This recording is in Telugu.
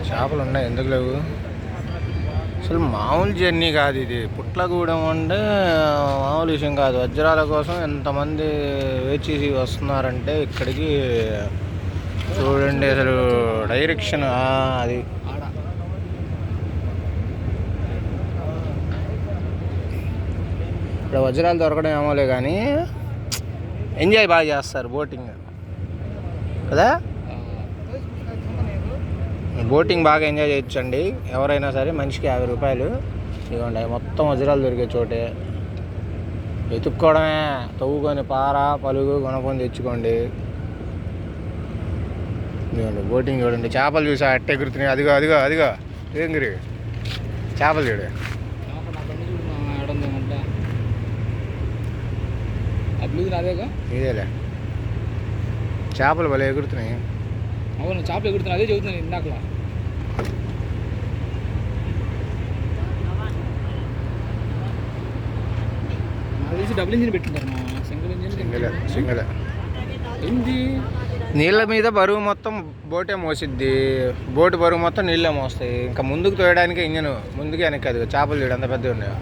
చేపలు ఉన్నాయి, ఎందుకు లేవు? అసలు మామూలు జర్నీ కాదు ఇది. పుట్లగూడెం అంటే మామూలు విషయం కాదు. వజ్రాల కోసం ఎంతమంది వేచి వస్తున్నారంటే ఇక్కడికి చూడండి. అసలు డైరెక్షన్ అది ఇక్కడ వజ్రాలు దొరకడం ఏమోలే కానీ ఎంజాయ్ బాగా చేస్తారు బోటింగ్ కదా. బోటింగ్ బాగా ఎంజాయ్ చేయొచ్చండి ఎవరైనా సరే. మనిషికి 50 రూపాయలు. ఇవ్వండి మొత్తం వజ్రాలు దొరికే చోటే. వెతుక్కోవడమే, తవ్వుకొని పార పలుగు కొనుక్కొని తెచ్చుకోండి. ఇదిగోండి బోటింగ్ చూడండి. చేపలు చూసా అట్టే ఎగురుతున్నాయి. అదిగో అదిగో అదిగో ఏం గురి చేపలు చూడు. ఇదేలే చేపలు భలే ఎగురుతున్నాయి. అవును చేపలు ఎగురుతున్నాయి. అదే చెబుతున్నాను ఇందాకలా. డబుల్ ఇంజిన్ పెట్టింటారు. సింగిల్ ఏంటి నీళ్ళ మీద బరువు మొత్తం బోటే మోసిద్ది. బోటు బరువు మొత్తం నీళ్ళే మోస్తాయి. ఇంకా ముందుకు తోయడానికి ఇంజన్ ముందుకే వెనక్కి. అది చేపలు చూడు ఎంత పెద్దగా ఉన్నాయో.